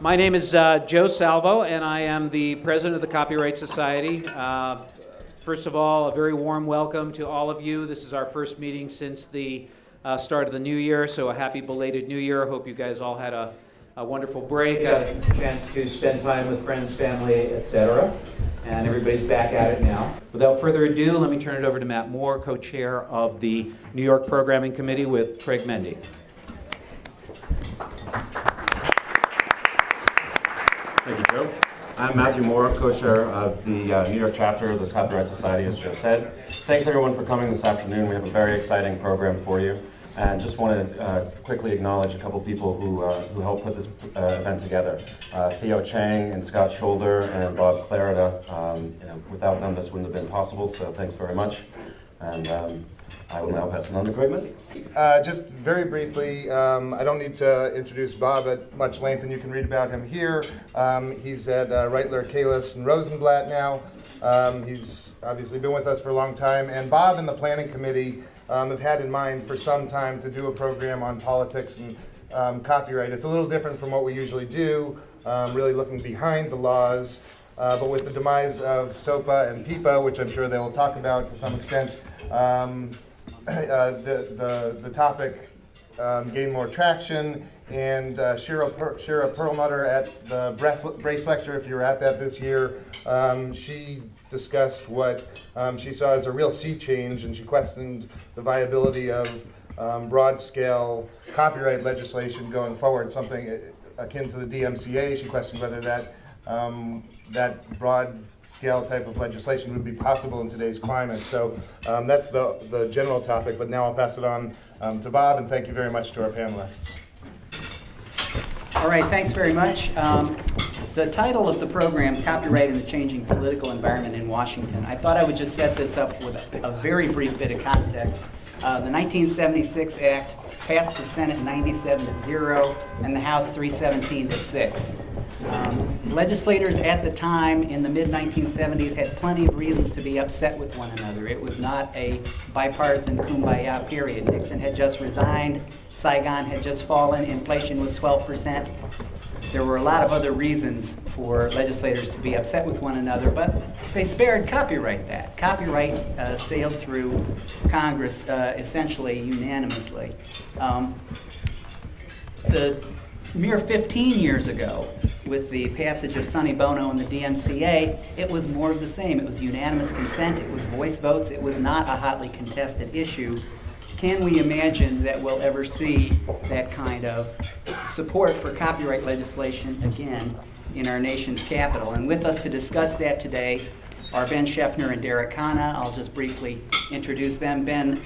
My name is Joe Salvo, and I am the president of the Copyright Society. First of all, a very warm welcome to all of you. This is our first meeting since the start of the new year, so a happy belated new year. I hope you guys all had a wonderful break, a chance to spend time with friends, family, etc. And everybody's back at it now. Without further ado, let me turn it over to Matt Moore, co-chair of the New York Programming Committee with Craig Mendy. Thank you, Joe. I'm Matthew Moore, co-chair of the New York chapter of the Copyright Society, as Joe said. Thanks everyone for coming this afternoon. We have a very exciting program for you. And just want to quickly acknowledge a couple people who helped put this event together. Theo Chang and Scott Shoulder and Bob Clarida. Without them, this wouldn't have been possible, so thanks very much. And I will now pass it on to Craig Mendy. Just very briefly, I don't need to introduce Bob at much length, and you can read about him here. He's at Reitler, Kalis, and Rosenblatt now. He's obviously been with us for a long time. And Bob and the Planning Committee have had in mind for some time to do a program on politics and copyright. It's a little different from what we usually do, really looking behind the laws. But with the demise of SOPA and PIPA, which I'm sure they will talk about to some extent, the topic gained more traction, and Shira Perlmutter at the Brace Lecture, if you were at that this year, she discussed what she saw as a real sea change, and she questioned the viability of broad-scale copyright legislation going forward, something akin to the DMCA. She questioned whether that broad-scale type of legislation would be possible in today's climate. So that's the general topic, but now I'll pass it on to Bob, and thank you very much to our panelists. All right, thanks very much. The title of the program, Copyright in the Changing Political Environment in Washington. I thought I would just set this up with a very brief bit of context. The 1976 Act passed the Senate 97-0 and the House 317-6. Legislators at the time in the mid-1970s had plenty of reasons to be upset with one another. It was not a bipartisan kumbaya period. Nixon had just resigned, Saigon had just fallen, inflation was 12%. There were a lot of other reasons for legislators to be upset with one another, but they spared copyright that. Copyright sailed through Congress essentially unanimously. The mere 15 years ago, with the passage of Sonny Bono and the DMCA, it was more of the same. It was unanimous consent, it was voice votes, it was not a hotly contested issue. Can we imagine that we'll ever see that kind of support for copyright legislation again in our nation's capital? And with us to discuss that today are Ben Sheffner and Derek Khanna. I'll just briefly introduce them. Ben,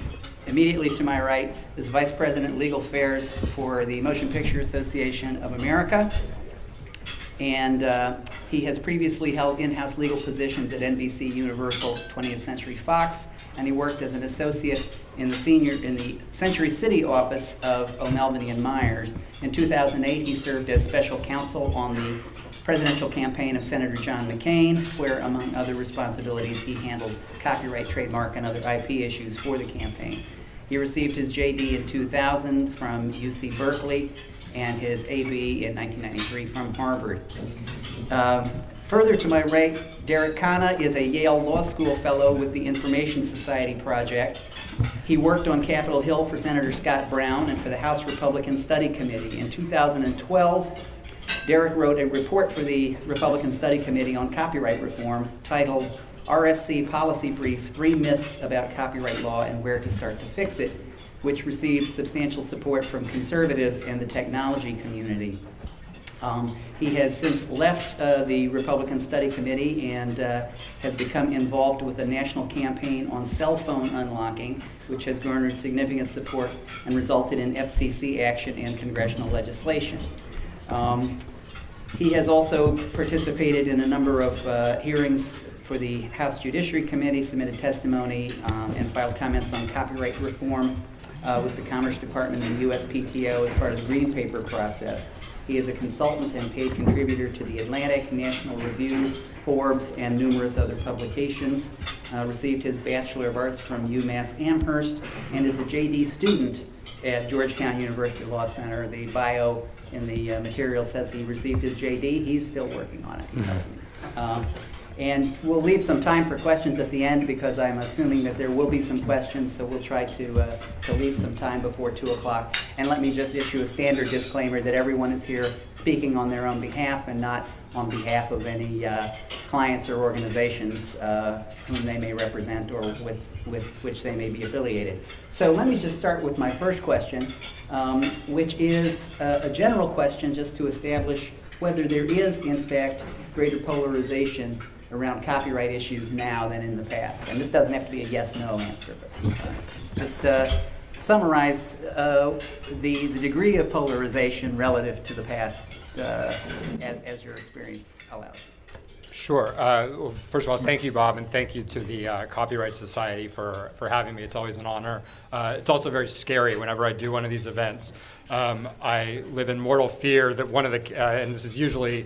immediately to my right, is Vice President Legal Affairs for the Motion Picture Association of America. And he has previously held in-house legal positions at NBC Universal, 20th Century Fox, and he worked as an associate in the Century City office of O'Melveny and Myers. In 2008, he served as special counsel on the presidential campaign of Senator John McCain, where, among other responsibilities, he handled copyright, trademark, and other IP issues for the campaign. He received his JD in 2000 from UC Berkeley and his AB in 1993 from Harvard. Further to my right, Derek Khanna is a Yale Law School fellow with the Information Society Project. He worked on Capitol Hill for Senator Scott Brown and for the House Republican Study Committee. In 2012, Derek wrote a report for the Republican Study Committee on copyright reform titled RSC Policy Brief, 3 Myths About Copyright Law and Where to Start to Fix It, which received substantial support from conservatives and the technology community. He has since left the Republican Study Committee and has become involved with a national campaign on cell phone unlocking, which has garnered significant support and resulted in FCC action and congressional legislation. He has also participated in a number of hearings for the House Judiciary Committee, submitted testimony, and filed comments on copyright reform with the Commerce Department and USPTO as part of the Green Paper process. He is a consultant and paid contributor to The Atlantic, National Review, Forbes, and numerous other publications. Received his Bachelor of Arts from UMass Amherst and is a JD student at Georgetown University Law Center. The bio in the material says he received his JD. He's still working on it, he tells me. And we'll leave some time for questions at the end because I'm assuming that there will be some questions, so we'll try to leave some time before 2 o'clock. And let me just issue a standard disclaimer that everyone is here speaking on their own behalf and not on behalf of any clients or organizations whom they may represent or with which they may be affiliated. So let me just start with my first question, which is a general question just to establish whether there is, in fact, greater polarization around copyright issues now than in the past. And this doesn't have to be a yes/no answer, but just summarize the degree of polarization relative to the past as your experience allows. Sure. Well, first of all, thank you, Bob, and thank you to the Copyright Society for having me. It's always an honor. It's also very scary whenever I do one of these events. I live in mortal fear that one of the, and this is usually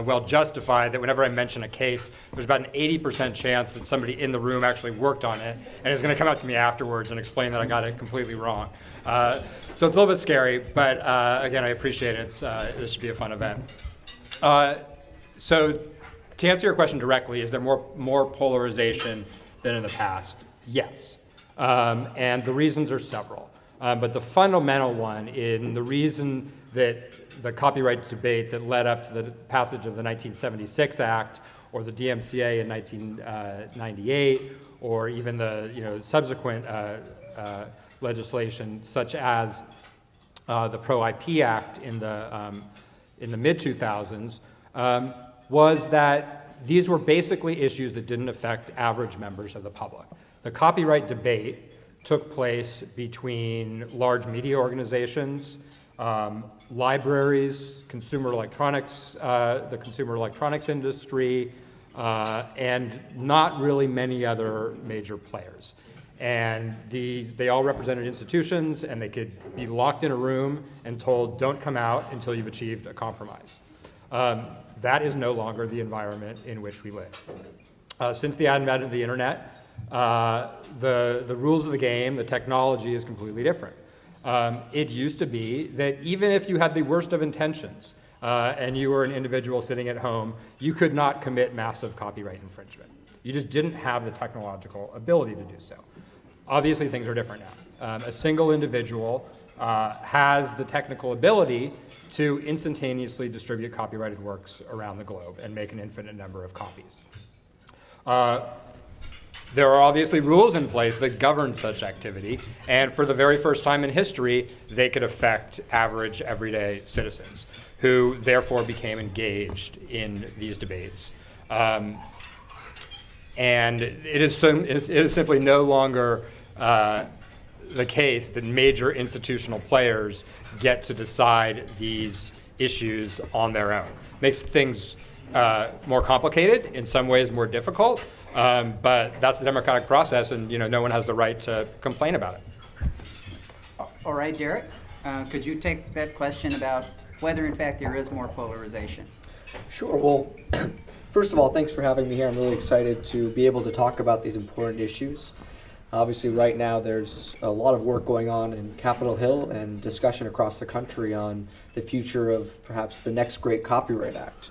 well justified, that whenever I mention a case, there's about an 80% chance that somebody in the room actually worked on it and is going to come up to me afterwards and explain that I got it completely wrong. So it's a little bit scary, but again, I appreciate it. This should be a fun event. So to answer your question directly, is there more polarization than in the past? Yes. And the reasons are several. But the fundamental one, in the reason that the copyright debate that led up to the passage of the 1976 Act or the DMCA in 1998, or even the subsequent legislation such as the Pro-IP Act in the mid-2000s, was that these were basically issues that didn't affect average members of the public. The copyright debate took place between large media organizations, libraries, consumer electronics, the consumer electronics industry, and not really many other major players. And they all represented institutions, and they could be locked in a room and told, don't come out until you've achieved a compromise. That is no longer the environment in which we live. Since the advent of the internet, the rules of the game, the technology is completely different. It used to be that even if you had the worst of intentions and you were an individual sitting at home, you could not commit massive copyright infringement. You just didn't have the technological ability to do so. Obviously, things are different now. A single individual has the technical ability to instantaneously distribute copyrighted works around the globe and make an infinite number of copies. There are obviously rules in place that govern such activity, and for the very first time in history, they could affect average, everyday citizens, who therefore became engaged in these debates. And it is simply no longer the case that major institutional players get to decide these issues on their own. Makes things more complicated, in some ways more difficult, but that's the democratic process, and no one has the right to complain about it. All right, Derek, could you take that question about whether in fact there is more polarization? Sure. Well, first of all, thanks for having me here. I'm really excited to be able to talk about these important issues. Obviously, right now there's a lot of work going on in Capitol Hill and discussion across the country on the future of perhaps the next great Copyright Act.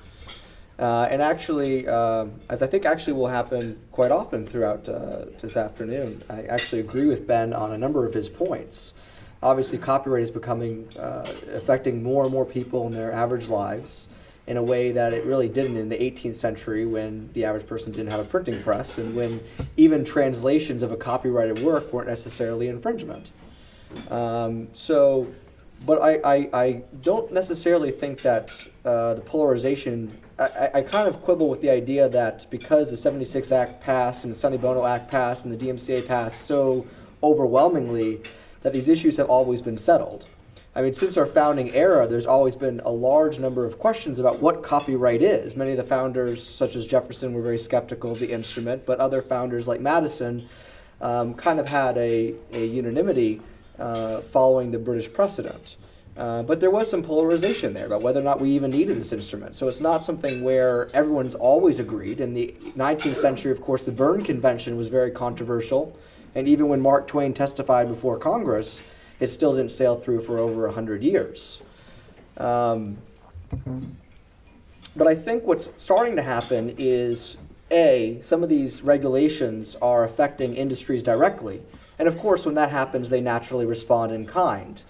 And actually, as I think actually will happen quite often throughout this afternoon, I actually agree with Ben on a number of his points. Obviously, copyright is becoming, affecting more and more people in their average lives in a way that it really didn't in the 18th century, when the average person didn't have a printing press and when even translations of a copyrighted work weren't necessarily infringement. But I don't necessarily think that the polarization, I kind of quibble with the idea that because the 76 Act passed and the Sonny Bono Act passed and the DMCA passed so overwhelmingly, that these issues have always been settled. I mean, since our founding era, there's always been a large number of questions about what copyright is. Many of the founders, such as Jefferson, were very skeptical of the instrument, but other founders like Madison kind of had a unanimity following the British precedent. But there was some polarization there about whether or not we even needed this instrument. So it's not something where everyone's always agreed. In the 19th century, of course, the Berne Convention was very controversial. And even when Mark Twain testified before Congress, it still didn't sail through for over 100 years. But I think what's starting to happen is, A, some of these regulations are affecting industries directly. And of course, when that happens, they naturally respond in kind.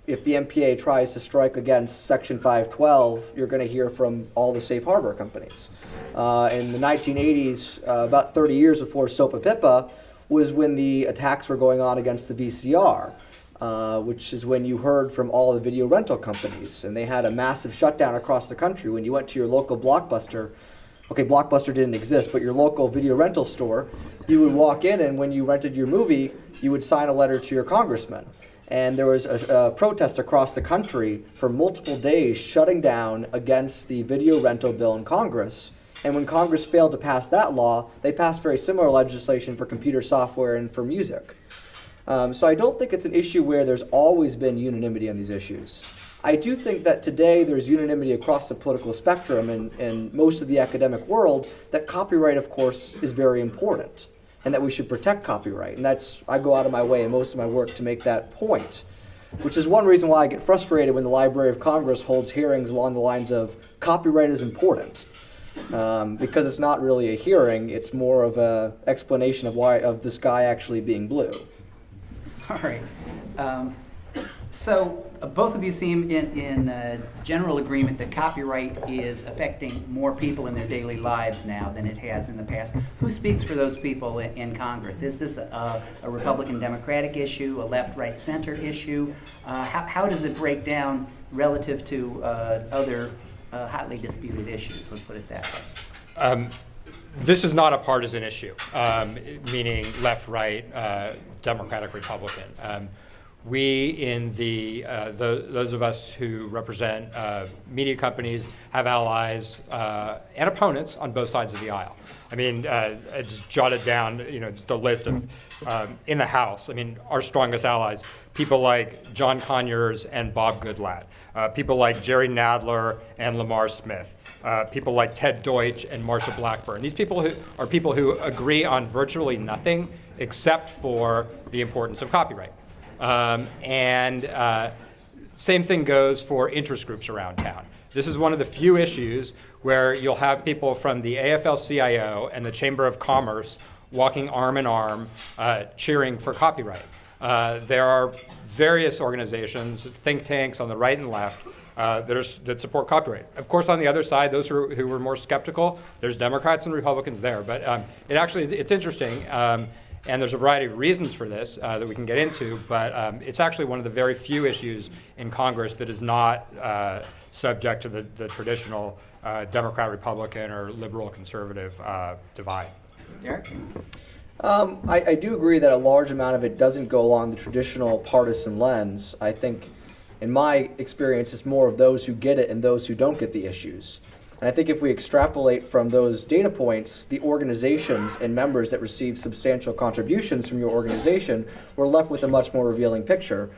If the MPA tries to strike against Section 512, you're going to hear from all the safe harbor companies. In the 1980s, about 30 years before SOPA PIPA, was when the attacks were going on against the VCR, which is when you heard from all the video rental companies. And they had a massive shutdown across the country. When you went to your local Blockbuster, okay, Blockbuster didn't exist, but your local video rental store, you would walk in, and when you rented your movie, you would sign a letter to your congressman. And there was a protest across the country for multiple days shutting down against the video rental bill in Congress. And when Congress failed to pass that law, they passed very similar legislation for computer software and for music. So I don't think it's an issue where there's always been unanimity on these issues. I do think that today there's unanimity across the political spectrum and most of the academic world that copyright, of course, is very important and that we should protect copyright. And I go out of my way in most of my work to make that point, which is one reason why I get frustrated when the Library of Congress holds hearings along the lines of copyright is important. Because it's not really a hearing, it's more of an explanation of the sky actually being blue. All right. So both of you seem in general agreement that copyright is affecting more people in their daily lives now than it has in the past. Who speaks for those people in Congress? Is this a Republican-Democratic issue, a left-right-center issue? How does it break down relative to other hotly disputed issues? Let's put it that way. This is not a partisan issue, meaning left, right, Democratic, Republican. We in those of us who represent media companies have allies and opponents on both sides of the aisle. I mean, I just jotted down, just a list of in the House. I mean, our strongest allies, people like John Conyers and Bob Goodlatte, people like Jerry Nadler and Lamar Smith, people like Ted Deutsch and Marsha Blackburn. These people are people who agree on virtually nothing except for the importance of copyright. Same thing goes for interest groups around town. This is one of the few issues where you'll have people from the AFL-CIO and the Chamber of Commerce walking arm in arm, cheering for copyright. There are various organizations, think tanks on the right and left, that support copyright. Of course, on the other side, those who were more skeptical, there's Democrats and Republicans there. But it's interesting. And there's a variety of reasons for this that we can get into, but it's actually one of the very few issues in Congress that is not subject to the traditional Democrat-Republican or liberal-conservative divide. Derek? I do agree that a large amount of it doesn't go along the traditional partisan lens. I think, in my experience, it's more of those who get it and those who don't get the issues. And I think if we extrapolate from those data points, the organizations and members that receive substantial contributions from your organization, we're left with a much more revealing picture.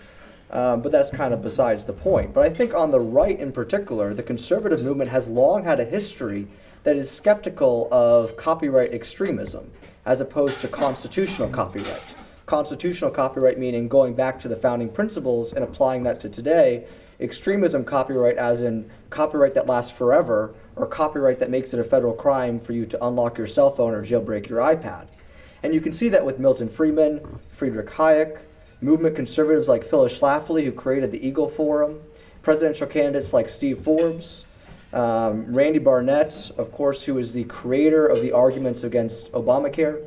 But that's kind of besides the point. But I think on the right in particular, the conservative movement has long had a history that is skeptical of copyright extremism, as opposed to constitutional copyright. Constitutional copyright meaning going back to the founding principles and applying that to today. Extremism copyright as in copyright that lasts forever, or copyright that makes it a federal crime for you to unlock your cell phone or jailbreak your iPad. And you can see that with Milton Friedman, Friedrich Hayek, movement conservatives like Phyllis Schlafly, who created the Eagle Forum, presidential candidates like Steve Forbes, Randy Barnett, of course, who is the creator of the arguments against Obamacare,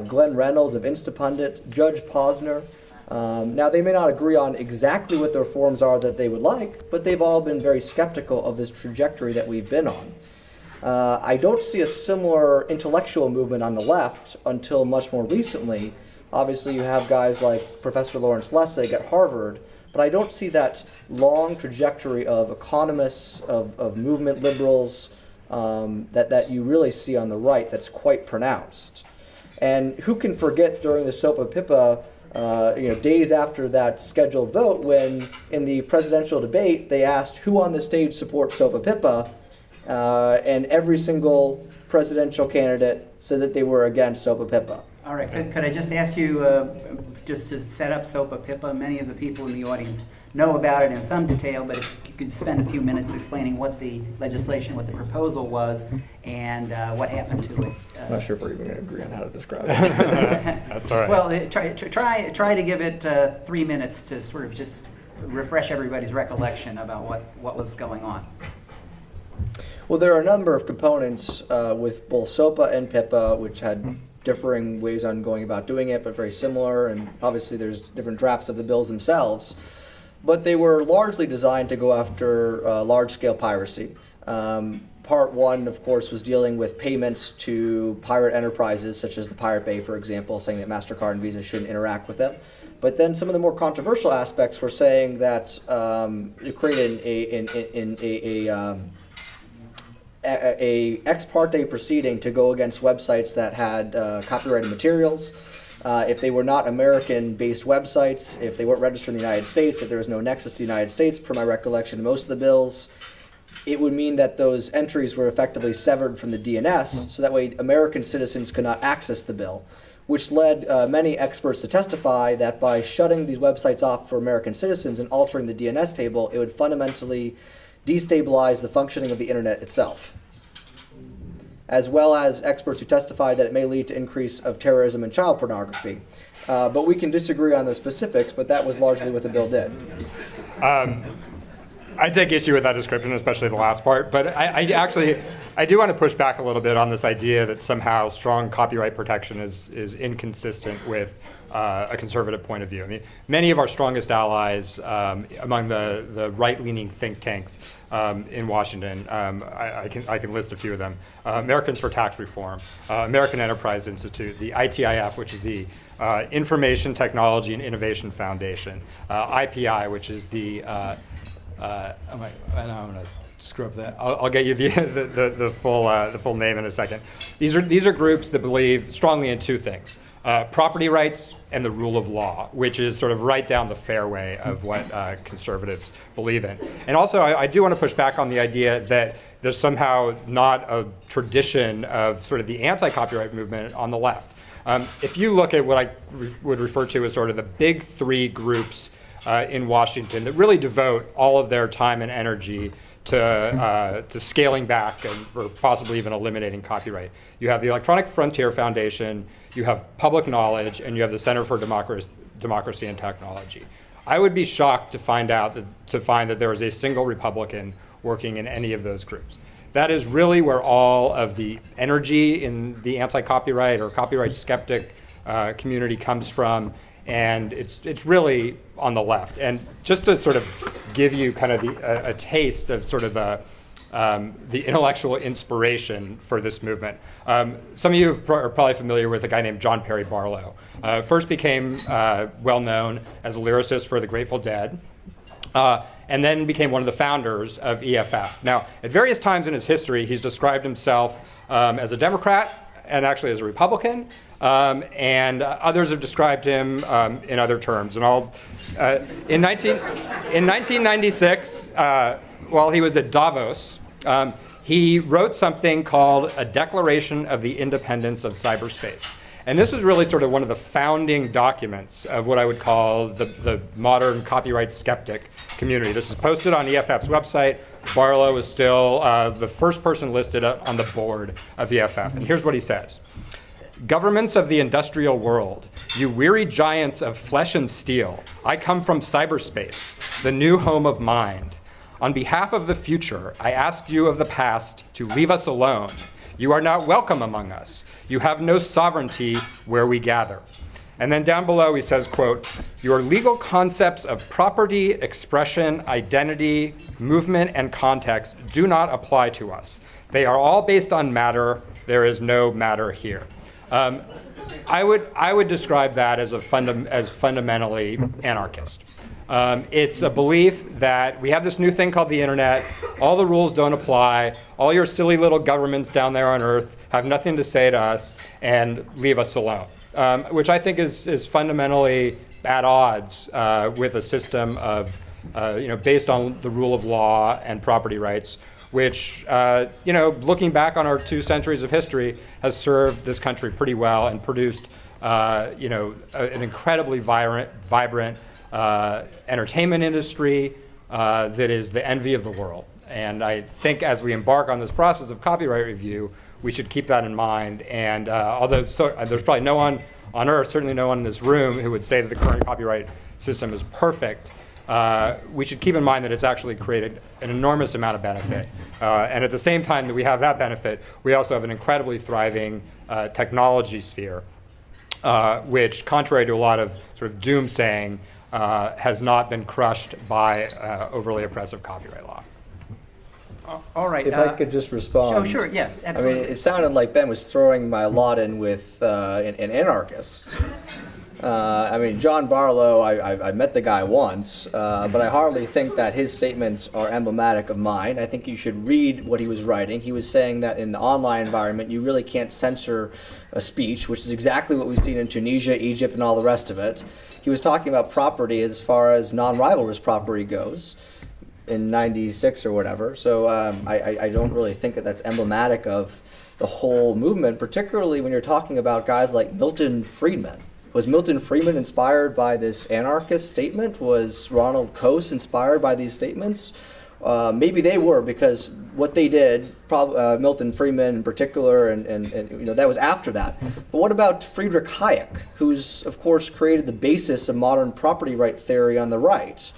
Glenn Reynolds of Instapundit, Judge Posner. Now, they may not agree on exactly what the reforms are that they would like, but they've all been very skeptical of this trajectory that we've been on. I don't see a similar intellectual movement on the left until much more recently. Obviously, you have guys like Professor Lawrence Lessig at Harvard, but I don't see that long trajectory of economists, of movement liberals, that you really see on the right that's quite pronounced. And who can forget during the SOPA PIPA, days after that scheduled vote, when in the presidential debate they asked who on the stage supports SOPA PIPA, and every single presidential candidate said that they were against SOPA PIPA. All right, could I just ask you, just to set up SOPA PIPA, many of the people in the audience know about it in some detail, but if you could spend a few minutes explaining what the legislation, what the proposal was, and what happened to it. I'm not sure if we're even going to agree on how to describe it. That's all right. Well, try to give it 3 minutes to sort of just refresh everybody's recollection about what was going on. Well, there are a number of components with both SOPA and PIPA, which had differing ways on going about doing it, but very similar, and obviously there's different drafts of the bills themselves. But they were largely designed to go after large-scale piracy. Part one, of course, was dealing with payments to pirate enterprises, such as the Pirate Bay, for example, saying that MasterCard and Visa shouldn't interact with them. But then some of the more controversial aspects were saying that it created a ex parte proceeding to go against websites that had copyrighted materials. If they were not American-based websites, if they weren't registered in the United States, if there was no nexus to the United States, per my recollection of most of the bills, it would mean that those entries were effectively severed from the DNS, so that way American citizens could not access the bill, which led many experts to testify that by shutting these websites off for American citizens and altering the DNS table, it would fundamentally destabilize the functioning of the internet itself, as well as experts who testify that it may lead to increase of terrorism and child pornography. But we can disagree on the specifics, but that was largely what the bill did. I take issue with that description, especially the last part, but I do want to push back a little bit on this idea that somehow strong copyright protection is inconsistent with a conservative point of view. I mean, many of our strongest allies among the right-leaning think tanks in Washington, I can list a few of them: Americans for Tax Reform, American Enterprise Institute, the ITIF, which is the Information Technology and Innovation Foundation, IPI, which is the I'm going to screw up that. I'll get you the full name in a second. These are groups that believe strongly in two things: property rights and the rule of law, which is sort of right down the fairway of what conservatives believe in. And also, I do want to push back on the idea that there's somehow not a tradition of sort of the anti-copyright movement on the left. If you look at what I would refer to as sort of the big three groups in Washington that really devote all of their time and energy to scaling back or possibly even eliminating copyright. You have the Electronic Frontier Foundation, you have Public Knowledge, and you have the Center for Democracy and Technology. I would be shocked to find that there is a single Republican working in any of those groups. That is really where all of the energy in the anti-copyright or copyright skeptic community comes from. And it's really on the left. And just to sort of give you kind of a taste of sort of the intellectual inspiration for this movement, some of you are probably familiar with a guy named John Perry Barlow. First became well known as a lyricist for the Grateful Dead, and then became one of the founders of EFF. Now, at various times in his history, he's described himself as a Democrat and actually as a Republican, and others have described him in other terms. And in 1996, while he was at Davos, he wrote something called A Declaration of the Independence of Cyberspace. And this was really sort of one of the founding documents of what I would call the modern copyright skeptic community. This is posted on EFF's website. Barlow is still the first person listed on the board of EFF. And here's what he says: "Governments of the industrial world, you weary giants of flesh and steel, I come from cyberspace, the new home of mind. On behalf of the future, I ask you of the past to leave us alone. You are not welcome among us. You have no sovereignty where we gather." And then down below he says, quote, "Your legal concepts of property, expression, identity, movement, and context do not apply to us. They are all based on matter. There is no matter here." I would describe that as fundamentally anarchist. It's a belief that we have this new thing called the internet. All the rules don't apply. All your silly little governments down there on Earth have nothing to say to us, and leave us alone. Which I think is fundamentally at odds with a system of, based on the rule of law and property rights, which, looking back on our 2 centuries of history, has served this country pretty well and produced an incredibly vibrant entertainment industry that is the envy of the world. And I think as we embark on this process of copyright review, we should keep that in mind. And although there's probably no one on earth, certainly no one in this room, who would say that the current copyright system is perfect, we should keep in mind that it's actually created an enormous amount of benefit. And at the same time that we have that benefit, we also have an incredibly thriving technology sphere, which, contrary to a lot of sort of doomsaying, has not been crushed by overly oppressive copyright law. All right. If I could just respond. Oh, sure, yeah, I absolutely. mean, it sounded like Ben was throwing my lot in with an anarchist. I mean, John Barlow, I met the guy once, but I hardly think that his statements are emblematic of mine. I think you should read what he was writing. He was saying that in the online environment, you really can't censor a speech, which is exactly what we've seen in Tunisia, Egypt, and all the rest of it. He was talking about property as far as non-rivalrous property goes in '96 or whatever. So I don't really think that that's emblematic of the whole movement, particularly when you're talking about guys like Milton Friedman. Was Milton Friedman inspired by this anarchist statement? Was Ronald Coase inspired by these statements? Maybe they were, because what they did, Milton Friedman in particular, and that was after that. But what about Friedrich Hayek, who's of course created the basis of modern property right theory on the right?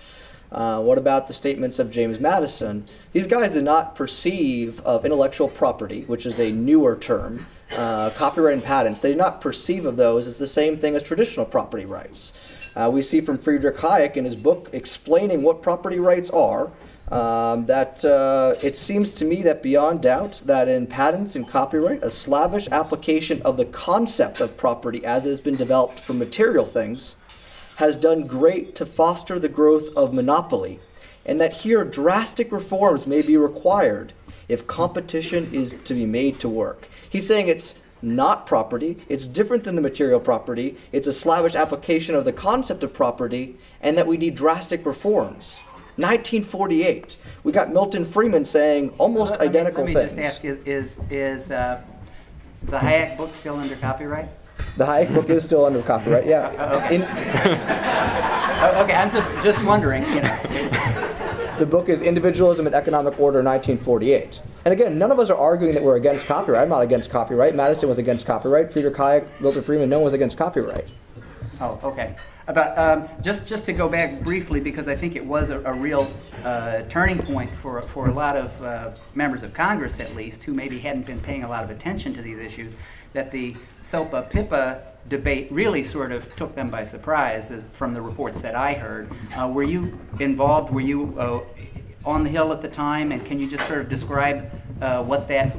What about the statements of James Madison? These guys did not perceive of intellectual property, which is a newer term, copyright and patents. They did not perceive of those as the same thing as traditional property rights. We see from Friedrich Hayek in his book explaining what property rights are, that it seems to me that beyond doubt that in patents and copyright, a slavish application of the concept of property as it has been developed for material things has done great to foster the growth of monopoly, and that here drastic reforms may be required if competition is to be made to work. He's saying it's not property, it's different than the material property, it's a slavish application of the concept of property, and that we need drastic reforms. 1948, we got Milton Friedman saying almost identical things. Let me just ask, is the Hayek book still under copyright? The Hayek book is still under copyright, yeah. Okay. Okay, I'm just wondering, The book is Individualism and Economic Order, 1948. And again, none of us are arguing that we're against copyright. I'm not against copyright. Madison was against copyright. Friedrich Hayek, Milton Friedman, no one was against copyright. Oh, okay. But just to go back briefly, because I think it was a real turning point for a lot of members of Congress, at least, who maybe hadn't been paying a lot of attention to these issues, that the SOPA-PIPA debate really sort of took them by surprise from the reports that I heard. Were you involved? Were you on the Hill at the time? And can you just sort of describe what that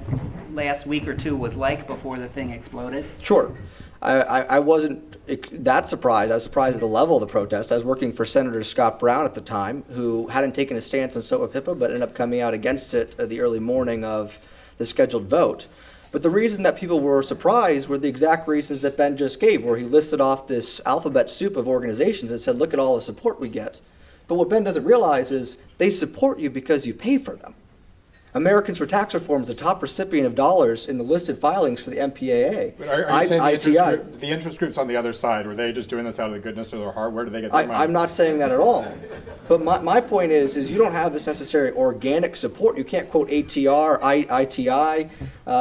last week or two was like before the thing exploded? Sure. I wasn't that surprised. I was surprised at the level of the protest. I was working for Senator Scott Brown at the time, who hadn't taken a stance on SOPA-PIPA, but ended up coming out against it the early morning of the scheduled vote. But the reason that people were surprised were the exact reasons that Ben just gave, where he listed off this alphabet soup of organizations and said, look at all the support we get. But what Ben doesn't realize is they support you because you pay for them. Americans for Tax Reform is the top recipient of dollars in the listed filings for the MPAA. But are you saying the interest groups on the other side, were they just doing this out of the goodness of their heart? Where do they get their money? I'm not saying that at all. But my point is you don't have this necessary organic support. You can't quote ATR, ITI,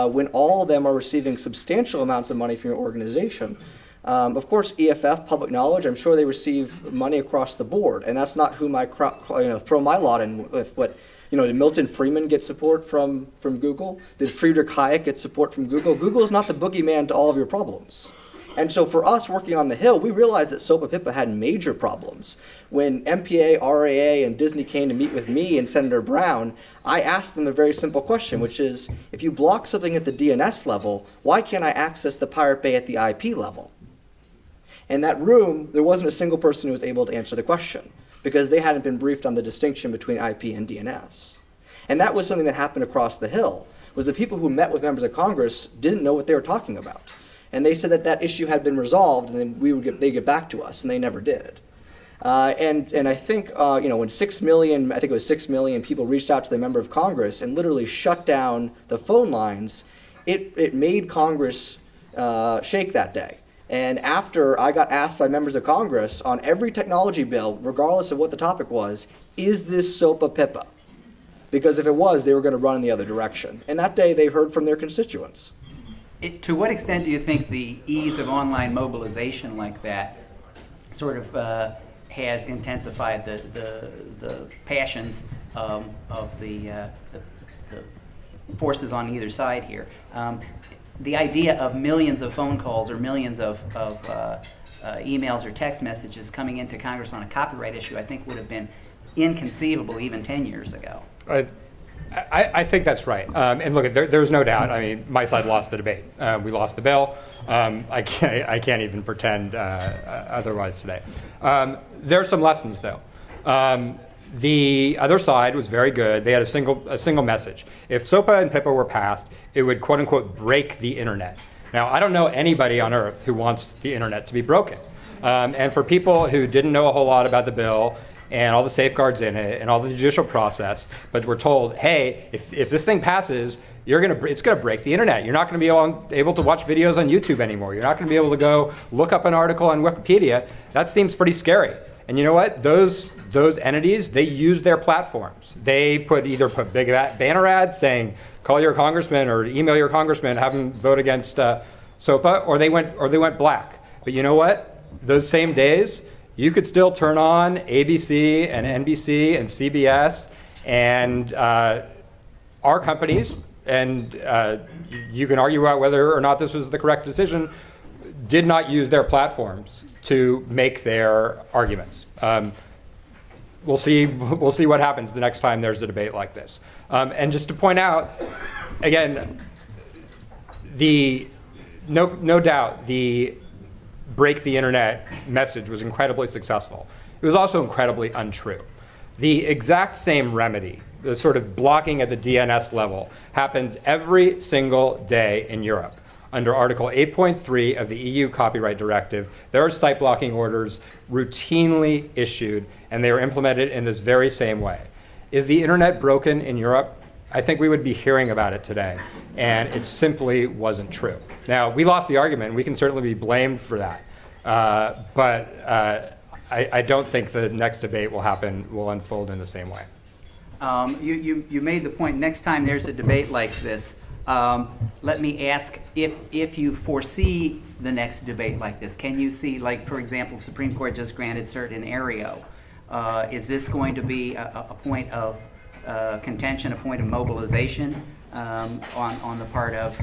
when all of them are receiving substantial amounts of money from your organization. Of course, EFF, public knowledge, I'm sure they receive money across the board, and that's not whom I throw my lot in with. What did Milton Friedman get support from Google? Did Friedrich Hayek get support from Google? Google is not the boogeyman to all of your problems. And so for us working on the Hill, we realized that SOPA-PIPA had major problems. When MPAA, RAA, and Disney came to meet with me and Senator Brown, I asked them a very simple question, which is, if you block something at the DNS level, why can't I access the Pirate Bay at the IP level? In that room, there wasn't a single person who was able to answer the question, because they hadn't been briefed on the distinction between IP and DNS. And that was something that happened across the Hill, was the people who met with members of Congress didn't know what they were talking about. And they said that issue had been resolved, and then they'd get back to us, and they never did. And I think, when 6 million, I think it was 6 million people reached out to the member of Congress and literally shut down the phone lines, it made Congress shake that day. And after I got asked by members of Congress on every technology bill, regardless of what the topic was, is this SOPA PIPA? Because if it was, they were going to run in the other direction. And that day they heard from their constituents. To what extent do you think the ease of online mobilization like that sort of has intensified the passions of the forces on either side here? The idea of millions of phone calls or millions of emails or text messages coming into Congress on a copyright issue, I think would have been inconceivable even 10 years ago. I think that's right. And look, there's no doubt. I mean, my side lost the debate. We lost the bill. I can't even pretend otherwise today. There are some lessons, though. The other side was very good. They had a single message. If SOPA and PIPA were passed, it would, quote unquote, break the internet. Now, I don't know anybody on earth who wants the internet to be broken. And for people who didn't know a whole lot about the bill and all the safeguards in it and all the judicial process, but were told, hey, if this thing passes, it's gonna break the internet. You're not gonna be able to watch videos on YouTube anymore. You're not gonna be able to go look up an article on Wikipedia. That seems pretty scary. And you know what? Those entities, they use their platforms. They either put big banner ads saying, call your congressman or email your congressman, have them vote against SOPA, or they went black. But you know what? Those same days, you could still turn on ABC and NBC and CBS and our companies, and you can argue about whether or not this was the correct decision, did not use their platforms to make their arguments. We'll see what happens the next time there's a debate like this. And just to point out, again, no doubt the break the internet message was incredibly successful. It was also incredibly untrue. The exact same remedy, the sort of blocking at the DNS level, happens every single day in Europe. Under Article 8.3 of the EU Copyright Directive, there are site blocking orders routinely issued, and they are implemented in this very same way. Is the internet broken in Europe? I think we would be hearing about it today, and it simply wasn't true. Now, we lost the argument, and we can certainly be blamed for that, but I don't think the next debate will unfold in the same way. You made the point, next time there's a debate like this, let me ask if you foresee the next debate like this. Can you see, like, for example, Supreme Court just granted cert in Aereo. Is this going to be a point of contention, a point of mobilization on the part of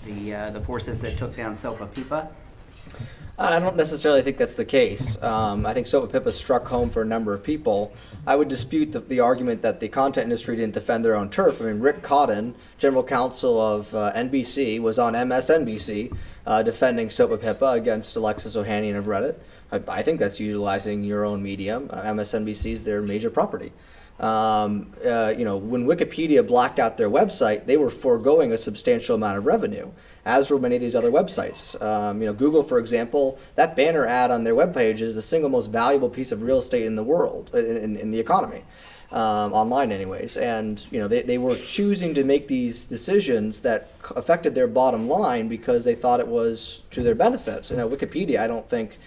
the forces that took down SOPA PIPA? I don't necessarily think that's the case. I think SOPA PIPA struck home for a number of people. I would dispute the argument that the content industry didn't defend their own turf. I mean, Rick Cotton, general counsel of NBC, was on MSNBC defending SOPA PIPA against Alexis Ohanian of Reddit. I think that's utilizing your own medium. MSNBC is their major property. When Wikipedia blacked out their website, they were foregoing a substantial amount of revenue, as were many of these other websites. Google, for example, that banner ad on their webpage is the single most valuable piece of real estate in the world, in the economy, online anyways. And they were choosing to make these decisions that affected their bottom line because they thought it was to their benefit. Wikipedia, I don't think,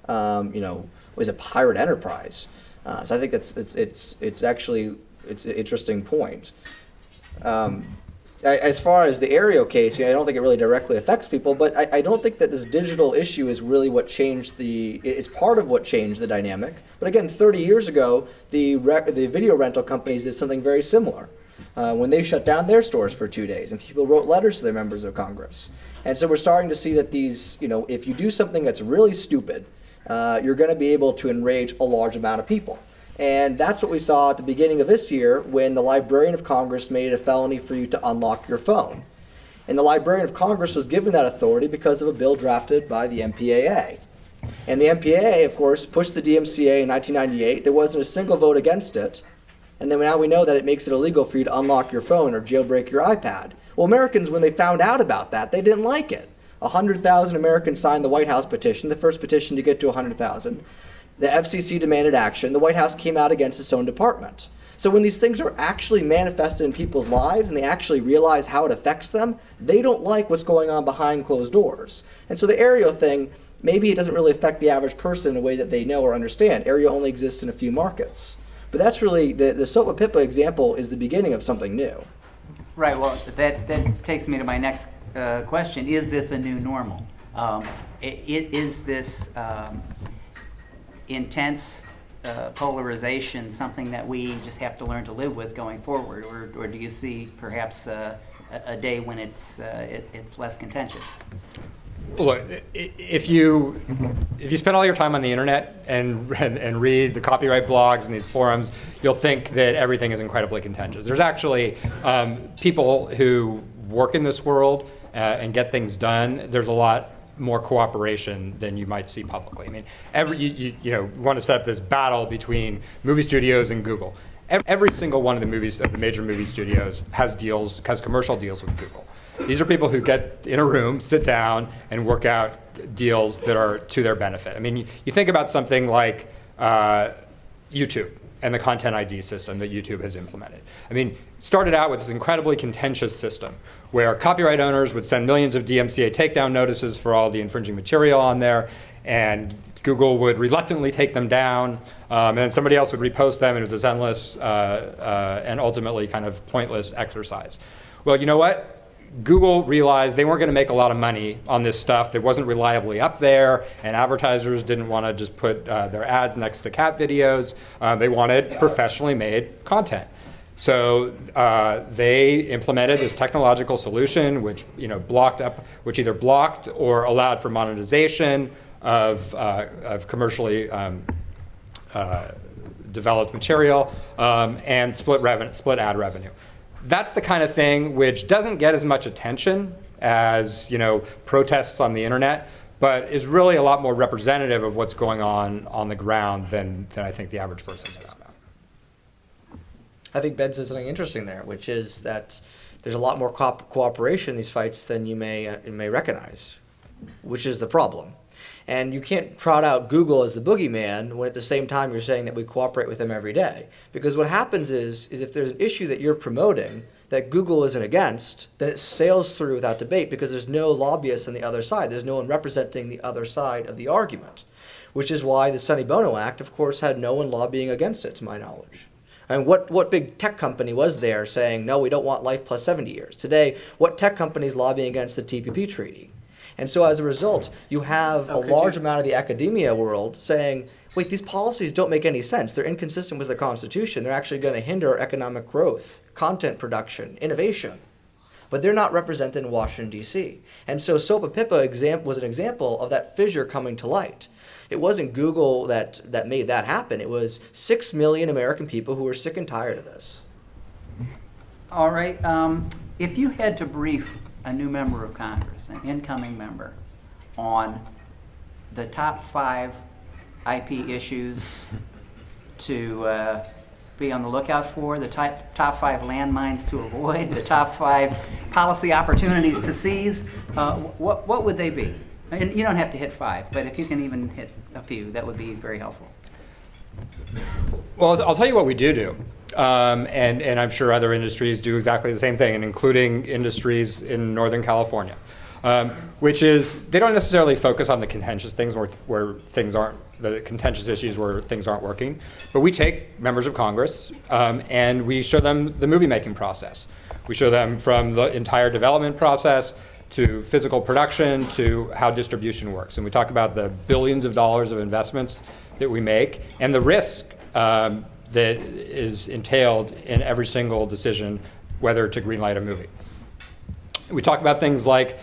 was a pirate enterprise. So I think it's actually an interesting point. As far as the Aereo case, I don't think it really directly affects people, but I don't think that this digital issue is really what changed it's part of what changed the dynamic. But again, 30 years ago, the video rental companies did something very similar when they shut down their stores for 2 days and people wrote letters to their members of Congress. And so we're starting to see that these, if you do something that's really stupid, you're going to be able to enrage a large amount of people. And that's what we saw at the beginning of this year when the Librarian of Congress made it a felony for you to unlock your phone. And the Librarian of Congress was given that authority because of a bill drafted by the MPAA. And the MPAA, of course, pushed the DMCA in 1998. There wasn't a single vote against it. And then now we know that it makes it illegal for you to unlock your phone or jailbreak your iPad. Well, Americans, when they found out about that, they didn't like it. 100,000 Americans signed the White House petition, the first petition to get to 100,000. The FCC demanded action. The White House came out against its own department. So when these things are actually manifested in people's lives and they actually realize how it affects them, they don't like what's going on behind closed doors. And so the Aereo thing, maybe it doesn't really affect the average person in a way that they know or understand. Aereo only exists in a few markets. But that's really, the SOPA PIPA example is the beginning of something new. Right, well, that takes me to my next question. Is this a new normal? Is this intense polarization something that we just have to learn to live with going forward, or do you see perhaps a day when it's less contentious? Look, if you spend all your time on the internet and read the copyright blogs and these forums, you'll think that everything is incredibly contentious. There's actually people who work in this world and get things done. There's a lot more cooperation than you might see publicly. I mean, you want to set up this battle between movie studios and Google. Every single one of the major movie studios has commercial deals with Google. These are people who get in a room, sit down, and work out deals that are to their benefit. I mean, you think about something like YouTube and the Content ID system that YouTube has implemented. I mean, started out with this incredibly contentious system where copyright owners would send millions of DMCA takedown notices for all the infringing material on there, and Google would reluctantly take them down, and then somebody else would repost them, and it was this endless and ultimately kind of pointless exercise. Well, you know what? Google realized they weren't going to make a lot of money on this stuff that wasn't reliably up there, and advertisers didn't want to just put their ads next to cat videos. They wanted professionally made content. So they implemented this technological solution which either blocked or allowed for monetization of commercially developed material and split ad revenue. That's the kind of thing which doesn't get as much attention as protests on the internet, but is really a lot more representative of what's going on the ground than I think the average person knows about. I think Ben said something interesting there, which is that there's a lot more cooperation in these fights than you may recognize, which is the problem. And you can't trot out Google as the boogeyman when at the same time you're saying that we cooperate with them every day. Because what happens is if there's an issue that you're promoting that Google isn't against, then it sails through without debate because there's no lobbyists on the other side. There's no one representing the other side of the argument, which is why the Sonny Bono Act, of course, had no one lobbying against it, to my knowledge. And what big tech company was there saying, no, we don't want life plus 70 years? Today, what tech company is lobbying against the TPP treaty? And so as a result, you have a large amount of the academia world saying, wait, these policies don't make any sense. They're inconsistent with the Constitution. They're actually going to hinder economic growth, content production, innovation. But they're not represented in Washington, D.C. And so SOPA PIPA was an example of that fissure coming to light. It wasn't Google that made that happen. It was 6 million American people who were sick and tired of this. All right. If you had to brief a new member of Congress, an incoming member, on the top 5 IP issues to be on the lookout for, the top 5 landmines to avoid, the top 5 policy opportunities to seize, what would they be? And you don't have to hit 5, but if you can even hit a few, that would be very helpful. Well, I'll tell you what we do. And I'm sure other industries do exactly the same thing, and including industries in Northern California, which is they don't necessarily focus on the contentious things where things aren't, the contentious issues where things aren't working, but we take members of Congress and we show them the movie making process. We show them from the entire development process to physical production to how distribution works. And we talk about the billions of dollars of investments that we make and the risk that is entailed in every single decision whether to greenlight a movie. We talk about things like,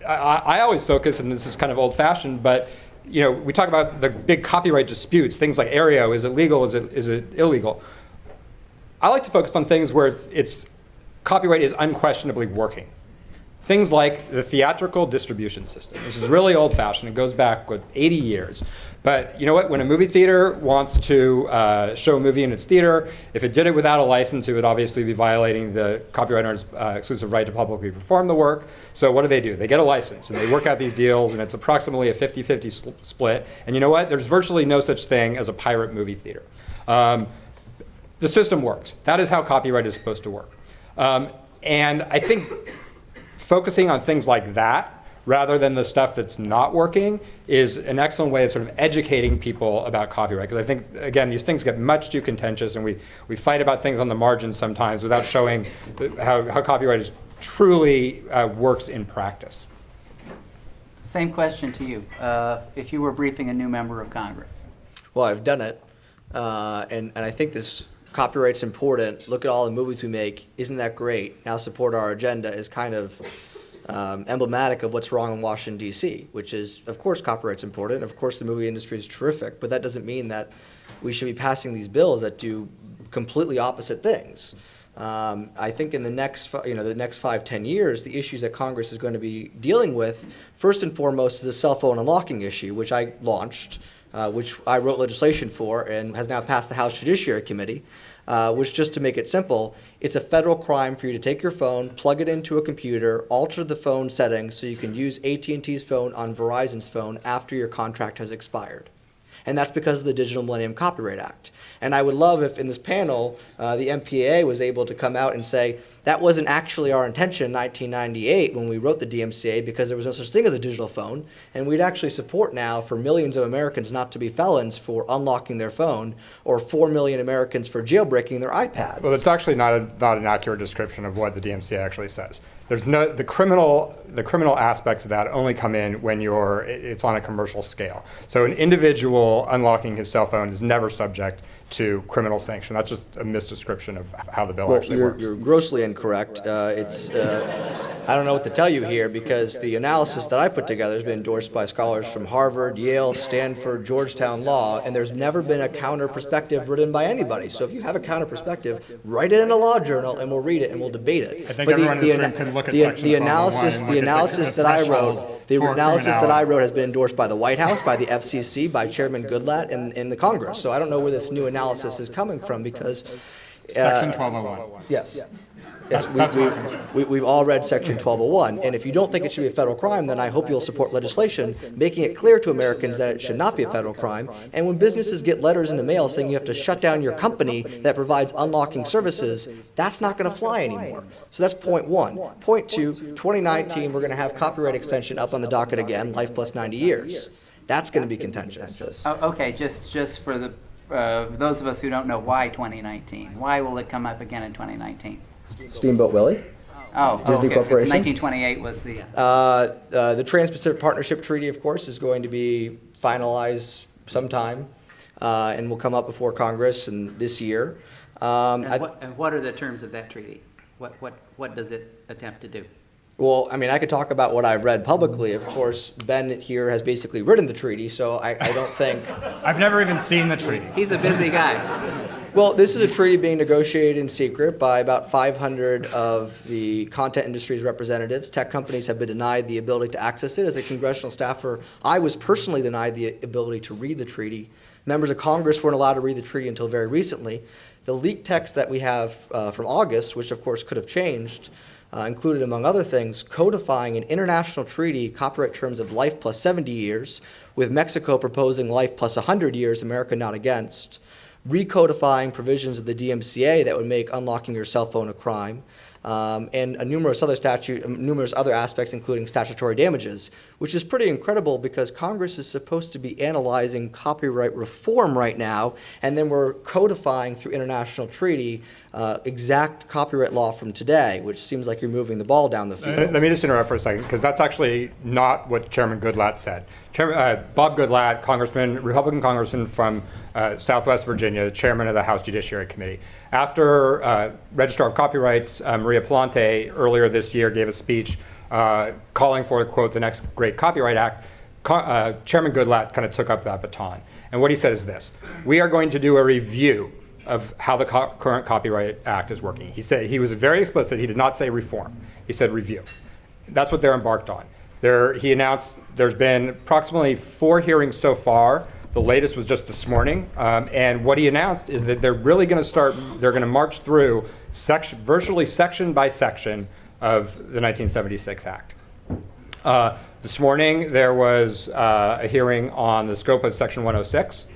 I always focus, and this is kind of old-fashioned, but we talk about the big copyright disputes, things like Aereo, is it legal, is it illegal? I like to focus on things where copyright is unquestionably working. Things like the theatrical distribution system. This is really old-fashioned. It goes back 80 years. But you know what? When a movie theater wants to show a movie in its theater, if it did it without a license, it would obviously be violating the copyright owner's exclusive right to publicly perform the work. So what do? They get a license, and they work out these deals, and it's approximately a 50-50 split. And you know what? There's virtually no such thing as a pirate movie theater. the system works. That is how copyright is supposed to work. And I think focusing on things like that rather than the stuff that's not working is an excellent way of sort of educating people about copyright. Because I think, again, these things get much too contentious, and we fight about things on the margins sometimes without showing how copyright is truly works in practice. Same question to you. If you were briefing a new member of Congress. Well, I've done it, and I think this copyright's important. Look at all the movies we make. Isn't that great? Now support our agenda is kind of emblematic of what's wrong in Washington, D.C., which is, of course, copyright's important. Of course, the movie industry is terrific, but that doesn't mean that we should be passing these bills that do completely opposite things. I think in the next 5-10 years, the issues that Congress is going to be dealing with, first and foremost, is the cell phone unlocking issue, which I launched, which I wrote legislation for and has now passed the House Judiciary Committee, which, just to make it simple, it's a federal crime for you to take your phone, plug it into a computer, alter the phone settings so you can use AT&T's phone on Verizon's phone after your contract has expired. And that's because of the Digital Millennium Copyright Act. And I would love if in this panel, the MPAA was able to come out and say, that wasn't actually our intention in 1998 when we wrote the DMCA, because there was no such thing as a digital phone. And we'd actually support now for millions of Americans not to be felons for unlocking their phone, or 4 million Americans for jailbreaking their iPads. Well, it's actually not an accurate description of what the DMCA actually says. There's the criminal aspects of that only come in when it's on a commercial scale. So an individual unlocking his cell phone is never subject to criminal sanction. That's just a misdescription of how the bill actually works. You're grossly incorrect. I don't know what to tell you here, because the analysis that I put together has been endorsed by scholars from Harvard, Yale, Stanford, Georgetown Law, and there's never been a counter perspective written by anybody. So if you have a counter perspective, write it in a law journal and we'll read it and we'll debate it. I think everyone in this room can look at section the analysis that I wrote has been endorsed by the White House, by the FCC, by Chairman Goodlatte, and the Congress. So I don't know where this new analysis is coming from, because Section 1201. yes. We've all read Section 1201, and if you don't think it should be a federal crime, then I hope you'll support legislation making it clear to Americans that it should not be a federal crime. And when businesses get letters in the mail saying you have to shut down your company that provides unlocking services, that's not going to fly anymore. So that's point one. Point two, 2019, we're going to have copyright extension up on the docket again, life plus 90 years. That's going to be contentious. Okay, just for the those of us who don't know, why 2019? Why will it come up again in 2019? Steamboat Willie. Oh, Disney okay. Corporation. 1928 was the. The Trans-Pacific Partnership Treaty, of course, is going to be finalized sometime, and will come up before Congress this year. And what are the terms of that treaty? What does it attempt to do? Well, I mean, I could talk about what I've read publicly. Of course, Ben here has basically written the treaty, so I don't think. I've never even seen the treaty. He's a busy guy. Well, this is a treaty being negotiated in secret by about 500 of the content industry's representatives. Tech companies have been denied the ability to access it. As a congressional staffer, I was personally denied the ability to read the treaty. Members of Congress weren't allowed to read the treaty until very recently. The leaked text that we have from August, which of course could have changed, included, among other things, codifying an international treaty, copyright terms of life plus 70 years, with Mexico proposing life plus 100 years, America not against, recodifying provisions of the DMCA that would make unlocking your cell phone a crime, and numerous other aspects, including statutory damages, which is pretty incredible because Congress is supposed to be analyzing copyright reform right now, and then we're codifying through international treaty exact copyright law from today, which seems like you're moving the ball down the field. Let me just interrupt for a second, because that's actually not what Chairman Goodlatte said. Bob Goodlatte, Republican congressman from Southwest Virginia, chairman of the House Judiciary Committee. After Registrar of Copyrights, Maria Palante, earlier this year gave a speech calling for, quote, the next great Copyright Act, Chairman Goodlatte kind of took up that baton. And what he said is this: we are going to do a review of how the current Copyright Act is working. He said, he was very explicit, he did not say reform, he said review. That's what they're embarked on. He announced there's been approximately 4 hearings so far. The latest was just this morning. And what he announced is that they're really going to they're going to march through virtually section by section of the 1976 Act. This morning there was a hearing on the scope of Section 106.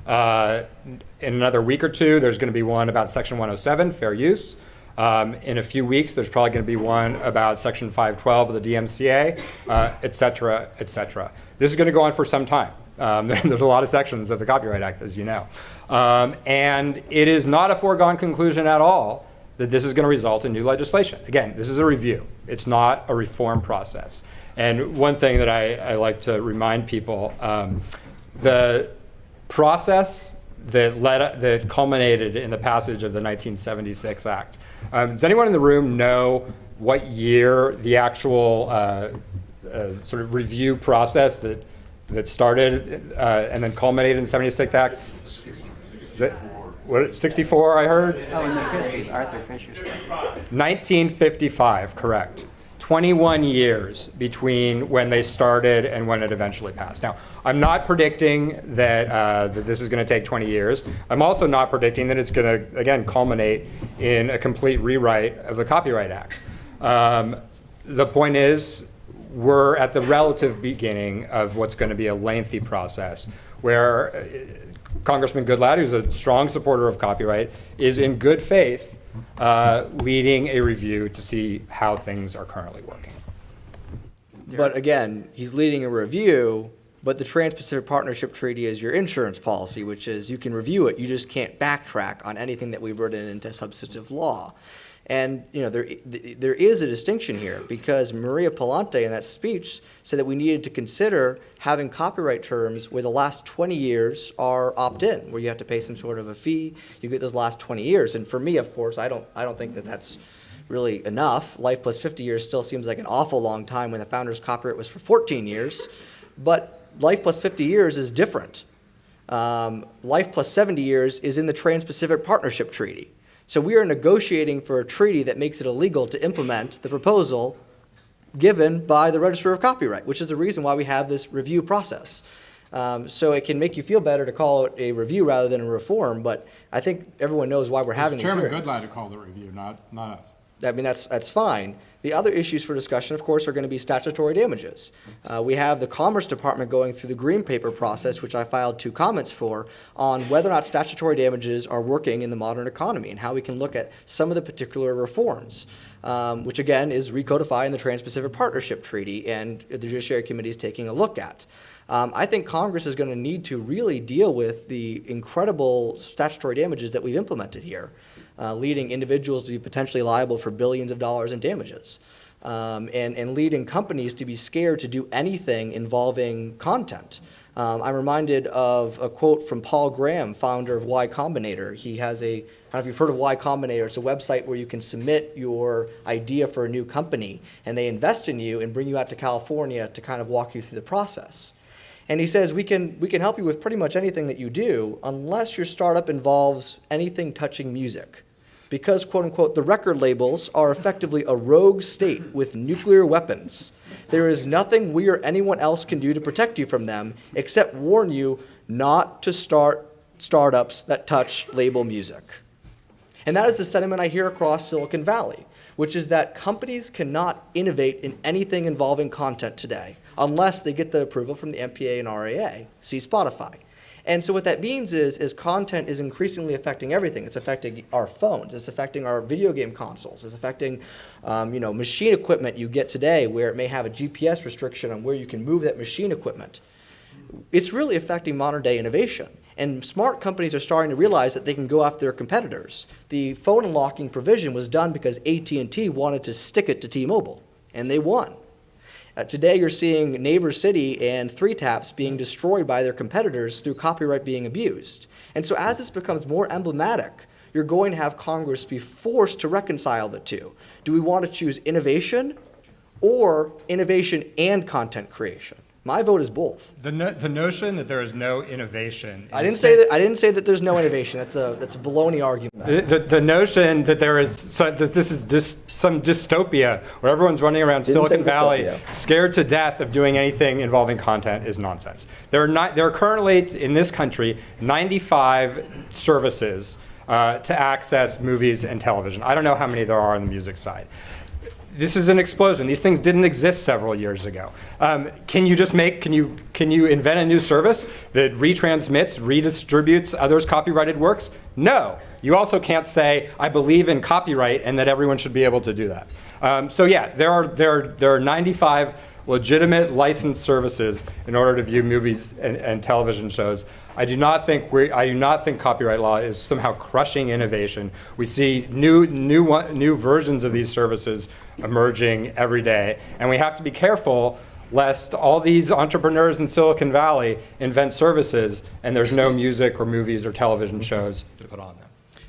In another week or two, there's going to be one about Section 107, fair use. In a few weeks, there's probably going to be one about Section 512 of the DMCA, et cetera, et cetera. This is going to go on for some time. There's a lot of sections of the Copyright Act, as you know. And it is not a foregone conclusion at all that this is going to result in new legislation. Again, this is a review. It's not a reform process. And one thing that I like to remind people, the process that culminated in the passage of the 1976 Act. Does anyone in the room know what year the actual sort of review process that started and then culminated in the 76 Act? Is it, what, 64, I heard? Oh, in the 50s, Arthur Fisher said. 1955, correct. 21 years between when they started and when it eventually passed. Now, I'm not predicting that this is going to take 20 years. I'm also not predicting that it's going to, again, culminate in a complete rewrite of the Copyright Act. The point is, we're at the relative beginning of what's going to be a lengthy process where Congressman Goodlatte, who's a strong supporter of copyright, is in good faith leading a review to see how things are currently working. But again, he's leading a review, but the Trans-Pacific Partnership Treaty is your insurance policy, which is you can review it, you just can't backtrack on anything that we've written into substantive law. And you know, there is a distinction here because Maria Palante in that speech said that we needed to consider having copyright terms where the last 20 years are opt-in, where you have to pay some sort of a fee, you get those last 20 years. And for me, of course, I don't think that that's really enough. Life plus 50 years still seems like an awful long time when the founder's copyright was for 14 years. But life plus 50 years is different. Life plus 70 years is in the Trans-Pacific Partnership Treaty. So we are negotiating for a treaty that makes it illegal to implement the proposal given by the Registrar of Copyright, which is the reason why we have this review process. So it can make you feel better to call it a review rather than a reform, but I think everyone knows why we're having these hearings. Chairman Goodlatte called it a review, not us. I mean, that's fine. The other issues for discussion, of course, are going to be statutory damages. We have the Commerce Department going through the Green Paper process, which I filed 2 comments for, on whether or not statutory damages are working in the modern economy and how we can look at some of the particular reforms, which again is recodifying the Trans-Pacific Partnership Treaty, and the Judiciary Committee is taking a look at. I think Congress is going to need to really deal with the incredible statutory damages that we've implemented here. Leading individuals to be potentially liable for billions of dollars in damages, and leading companies to be scared to do anything involving content. I'm reminded of a quote from Paul Graham, founder of Y Combinator. He has I don't know if you've heard of Y Combinator. It's a website where you can submit your idea for a new company, and they invest in you and bring you out to California to kind of walk you through the process. And he says, we can help you with pretty much anything that you do unless your startup involves anything touching music. Because, quote unquote, the record labels are effectively a rogue state with nuclear weapons. There is nothing we or anyone else can do to protect you from them except warn you not to start startups that touch label music. And that is the sentiment I hear across Silicon Valley, which is that companies cannot innovate in anything involving content today unless they get the approval from the MPAA and RAA, see Spotify. And so what that means is content is increasingly affecting everything. It's affecting our phones. It's affecting our video game consoles. It's affecting machine equipment you get today where it may have a GPS restriction on where you can move that machine equipment. It's really affecting modern day innovation. And smart companies are starting to realize that they can go after their competitors. The phone unlocking provision was done because AT&T wanted to stick it to T-Mobile, and they won. Today, you're seeing Neighbor City and 3Taps being destroyed by their competitors through copyright being abused. And so as this becomes more emblematic, you're going to have Congress be forced to reconcile the two. Do we want to choose innovation or innovation and content creation? My vote is both. The notion that there is no innovation. I didn't say that there's no innovation. That's a baloney argument. The notion that there is this is just some dystopia where everyone's running around Silicon Valley scared to death of doing anything involving content is nonsense. There are currently in this country 95 services to access movies and television. I don't know how many there are on the music side. this is an explosion. These things didn't exist several years ago. Can you invent a new service that retransmits, redistributes others' copyrighted works? No. You also can't say, I believe in copyright and that everyone should be able to do that. So yeah, there are 95 legitimate licensed services in order to view movies and television shows. I do not think copyright law is somehow crushing innovation. We see new versions of these services emerging every day, and we have to be careful lest all these entrepreneurs in Silicon Valley invent services and there's no music or movies or television shows to put on them.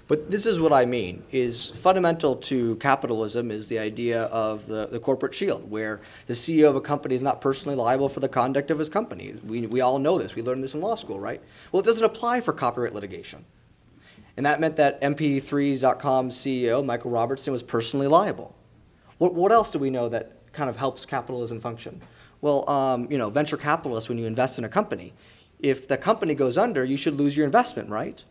But this is what I mean, is fundamental to capitalism is the idea of the corporate shield, where the CEO of a company is not personally liable for the conduct of his company. We all know this. We learned this in law school, right? Well, it doesn't apply for copyright litigation. And that meant that MP3.com CEO, Michael Robertson, was personally liable. What else do we know that kind of helps capitalism function? Well, venture capitalists, when you invest in a company, if the company goes under, you should lose your investment, right?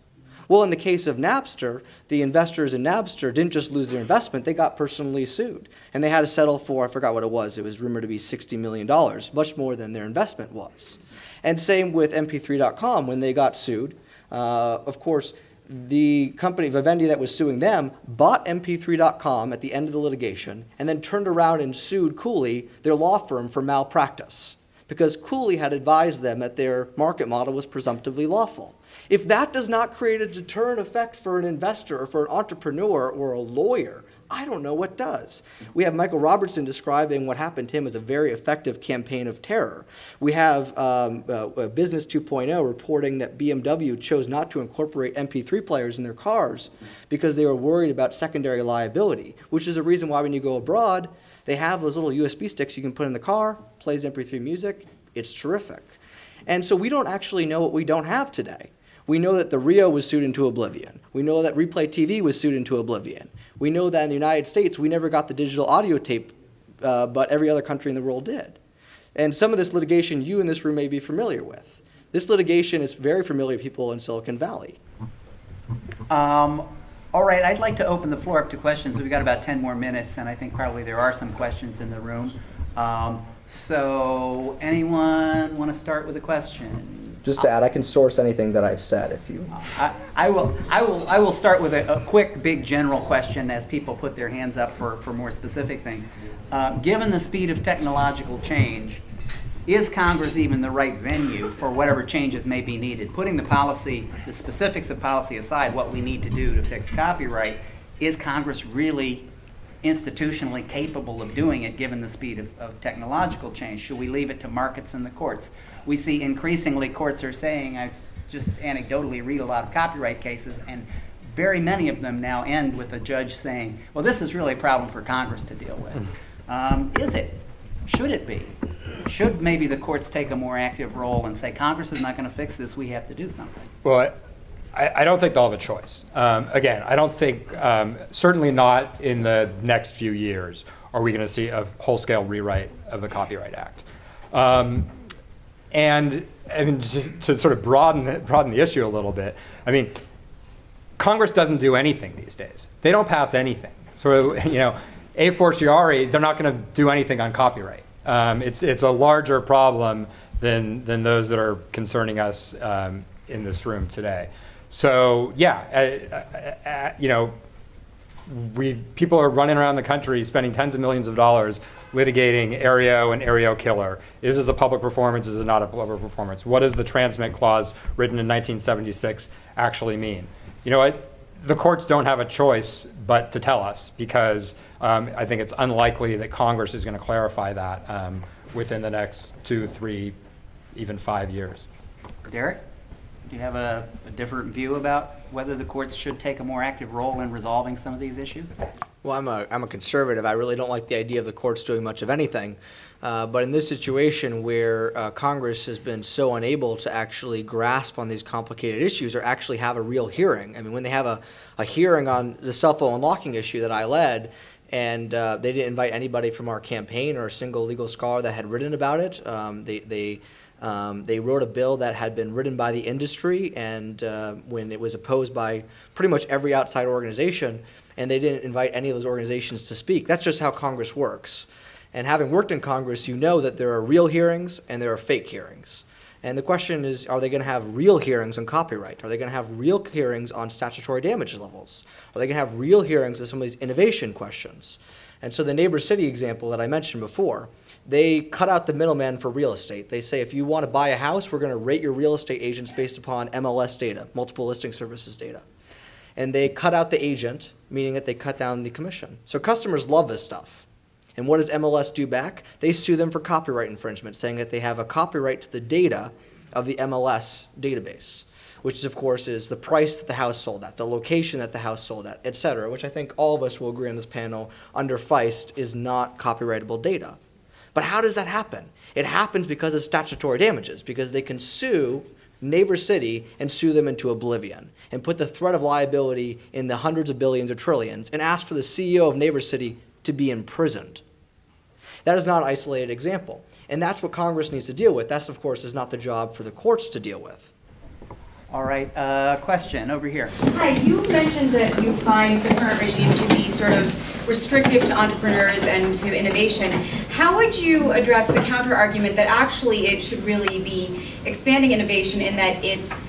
Well, in the case of Napster, the investors in Napster didn't just lose their investment, they got personally sued. And they had to settle for, I forgot what it was rumored to be $60 million, much more than their investment was. And same with MP3.com, when they got sued. Of course, the company, Vivendi, that was suing them, bought MP3.com at the end of the litigation, and then turned around and sued Cooley, their law firm, for malpractice, because Cooley had advised them that their market model was presumptively lawful. If that does not create a deterrent effect for an investor or for an entrepreneur or a lawyer, I don't know what does. We have Michael Robertson describing what happened to him as a very effective campaign of terror. We have Business 2.0 reporting that BMW chose not to incorporate MP3 players in their cars because they were worried about secondary liability, which is a reason why when you go abroad, they have those little USB sticks you can put in the car, plays MP3 music. It's terrific. And so we don't actually know what we don't have today. We know that the Rio was sued into oblivion. We know that Replay TV was sued into oblivion. We know that in the United States, we never got the digital audio tape, but every other country in the world did. And some of this litigation you in this room may be familiar with. This litigation is very familiar to people in Silicon Valley. All right, I'd like to open the floor up to questions. We've got about 10 more minutes, and I think probably there are some questions in the room. So anyone want to start with a question? Just to add, I can source anything that I've said if you... I will start with a quick, big, general question as people put their hands up for more specific things. Given the speed of technological change, is Congress even the right venue for whatever changes may be needed? Putting the specifics of policy aside, what we need to do to fix copyright, is Congress really institutionally capable of doing it given the speed of technological change? Should we leave it to markets and the courts? We see increasingly courts are saying, I just anecdotally read a lot of copyright cases, and very many of them now end with a judge saying, well, this is really a problem for Congress to deal with. Is it? Should it be? Should maybe the courts take a more active role and say, Congress is not going to fix this, we have to do something? Well, I don't think they'll have a choice. Again, I don't think, certainly not in the next few years, are we going to see a whole-scale rewrite of the Copyright Act. And I mean, just to sort of broaden the issue a little bit, I mean, Congress doesn't do anything these days. They don't pass anything. So, a fortiori, they're not going to do anything on copyright. It's a larger problem than those that are concerning us in this room today. So, yeah, people are running around the country spending tens of millions of dollars litigating Aereo and Aereo Killer. Is this a public performance? Is it not a public performance? What does the transmit clause written in 1976 actually mean? You know what? The courts don't have a choice but to tell us, because I think it's unlikely that Congress is going to clarify that within the next 2, 3, even 5 years. Derek, do you have a different view about whether the courts should take a more active role in resolving some of these issues? Well, I'm a conservative. I really don't like the idea of the courts doing much of anything. But in this situation where Congress has been so unable to actually grasp on these complicated issues or actually have a real hearing. I mean, when they have a hearing on the cell phone unlocking issue that I led, and they didn't invite anybody from our campaign or a single legal scholar that had written about it. They wrote a bill that had been written by the industry, and when it was opposed by pretty much every outside organization, and they didn't invite any of those organizations to speak. That's just how Congress works. And having worked in Congress, you know that there are real hearings and there are fake hearings. And the question is, are they going to have real hearings on copyright? Are they going to have real hearings on statutory damage levels? Are they going to have real hearings on some of these innovation questions? And so the Neighbor City example that I mentioned before, they cut out the middleman for real estate. They say if you want to buy a house, we're going to rate your real estate agents based upon MLS data, multiple listing services data. And they cut out the agent, meaning that they cut down the commission. So customers love this stuff. And what does MLS do back? They sue them for copyright infringement, saying that they have a copyright to the data of the MLS database, which of course is the price that the house sold at, the location that the house sold at, et cetera, which I think all of us will agree on this panel under Feist is not copyrightable data. But how does that happen? It happens because of statutory damages, because they can sue Neighbor City and sue them into oblivion and put the threat of liability in the hundreds of billions or trillions and ask for the CEO of Neighbor City to be imprisoned. That is not an isolated example. And that's what Congress needs to deal with. That's, of course, is not the job for the courts to deal with. All right, question over here. Hi, you mentioned that you find the current regime to be sort of restrictive to entrepreneurs and to innovation. How would you address the counter-argument that actually it should really be expanding innovation in that it's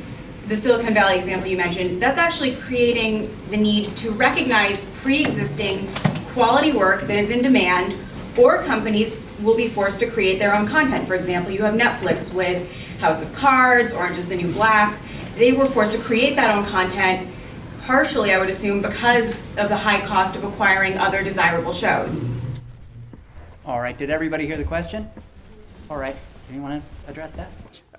the Silicon Valley example you mentioned, that's actually creating the need to recognize pre-existing quality work that is in demand, or companies will be forced to create their own content. For example, you have Netflix with House of Cards, Orange is the New Black. They were forced to create that own content, partially, I would assume, because of the high cost of acquiring other desirable shows. All right, did everybody hear the question? All right, anyone address that?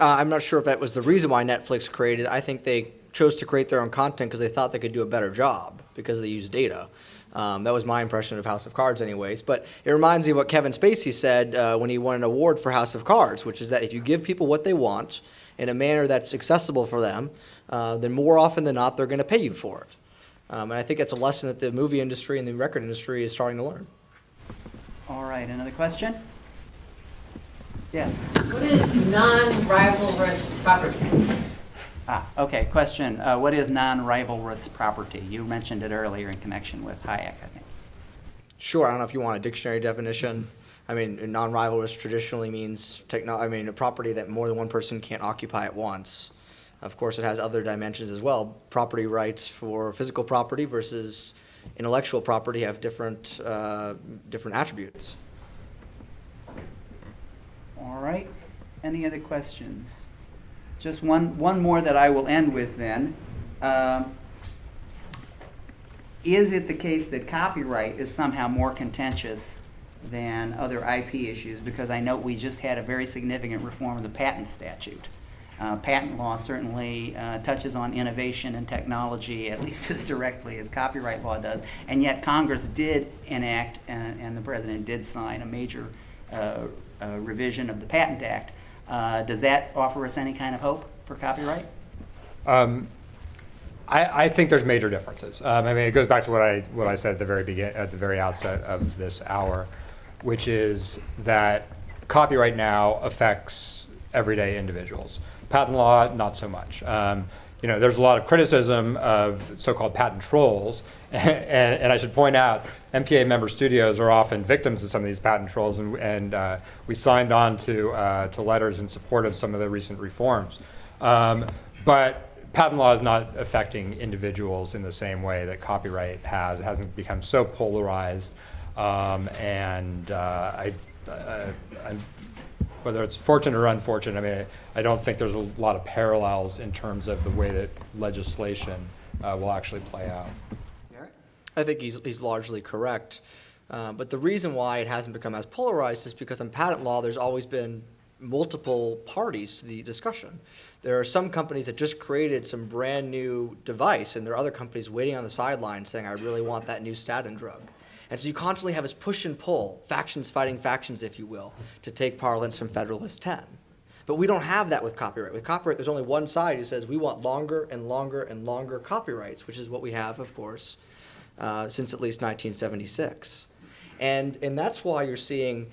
I'm not sure if that was the reason why Netflix created. I think they chose to create their own content because they thought they could do a better job because they use data. That was my impression of House of Cards anyways. But it reminds me of what Kevin Spacey said when he won an award for House of Cards, which is that if you give people what they want in a manner that's accessible for them, then more often than not, they're going to pay you for it. And I think that's a lesson that the movie industry and the record industry is starting to learn. All right, another question? Yeah. What is non-rivalrous property? Okay, question. What is non-rivalrous property? You mentioned it earlier in connection with Hayek, I think. Sure, I don't know if you want a dictionary definition. I mean, non-rivalrous traditionally means a property that more than one person can't occupy at once. Of course, it has other dimensions as well. Property rights for physical property versus intellectual property have different attributes. All right. Any other questions? Just one more that I will end with then. Is it the case that copyright is somehow more contentious than other IP issues? Because I know we just had a very significant reform of the patent statute. Patent law certainly touches on innovation and technology at least as directly as copyright law does, and yet Congress did enact and the President did sign a major revision of the Patent Act. Does that offer us any kind of hope for copyright? I think there's major differences. I mean, it goes back to what I said at the very outset of this hour, which is that copyright now affects everyday individuals. Patent law, not so much. There's a lot of criticism of so-called patent trolls, and I should point out, MPAA member studios are often victims of some of these patent trolls, and we signed on to letters in support of some of the recent reforms. But patent law is not affecting individuals in the same way that copyright has. It hasn't become so polarized, whether it's fortunate or unfortunate, I mean, I don't think there's a lot of parallels in terms of the way that legislation will actually play out. I think he's largely correct. But the reason why it hasn't become as polarized is because in patent law, there's always been multiple parties to the discussion. There are some companies that just created some brand new device, and there are other companies waiting on the sidelines saying, I really want that new statin drug. And so you constantly have this push and pull, factions fighting factions, if you will, to take parlance from Federalist 10. But we don't have that with copyright. With copyright, there's only one side who says we want longer and longer and longer copyrights, which is what we have, of course, since at least 1976. And that's why you're seeing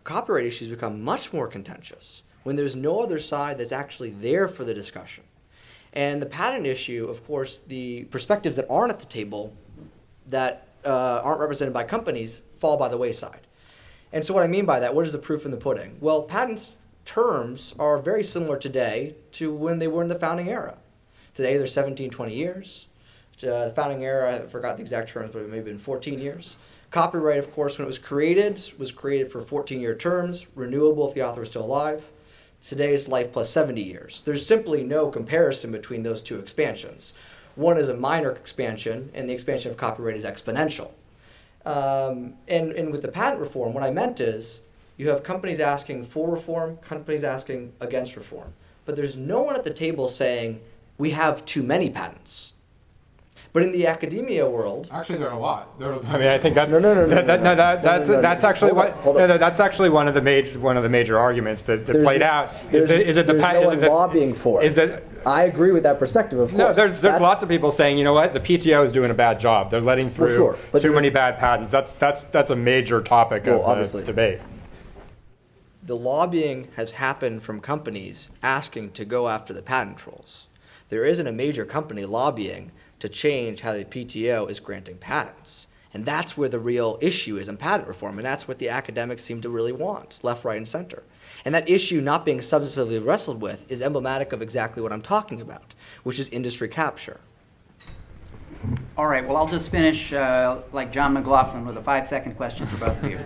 copyright issues become much more contentious when there's no other side that's actually there for the discussion. And the patent issue, of course, the perspectives that aren't at the table that aren't represented by companies fall by the wayside. And so what I mean by that, what is the proof in the pudding? Well, patents terms are very similar today to when they were in the founding era. Today they're 17, 20 years. The founding era, I forgot the exact terms, but it may have been 14 years. Copyright, of course, when it was created for 14-year terms, renewable if the author is still alive. Today's life plus 70 years. There's simply no comparison between those two expansions. One is a minor expansion, and the expansion of copyright is exponential. And with the patent reform, what I meant is you have companies asking for reform, companies asking against reform. But there's no one at the table saying we have too many patents. But in the academia world, Actually, there are a lot. I mean, I think that that's actually that's actually one of the major arguments that played out. Is it the patent? Lobbying for it. Is that? I agree with that perspective, of course. No, there's lots of people saying, you know what, the PTO is doing a bad job. They're letting through too many bad patents. That's a major topic of the debate. The lobbying has happened from companies asking to go after the patent trolls. There isn't a major company lobbying to change how the PTO is granting patents. And that's where the real issue is in patent reform, and that's what the academics seem to really want, left, right, and center. And that issue not being substantively wrestled with is emblematic of exactly what I'm talking about, which is industry capture. All right, well, I'll just finish like John McLaughlin with a 5-second question for both of you.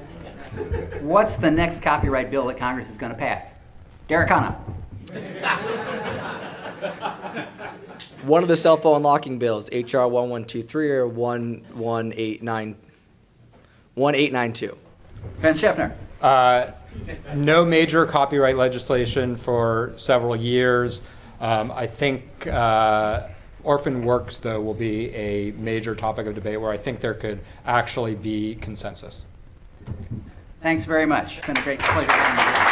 What's the next copyright bill that Congress is going to pass? Derek Khanna. One of the cell phone locking bills, HR 1123 or 1892. Ben Sheffner. No major copyright legislation for several years. I think orphan works, though, will be a major topic of debate where I think there could actually be consensus. Thanks very much. It's been a great pleasure having you.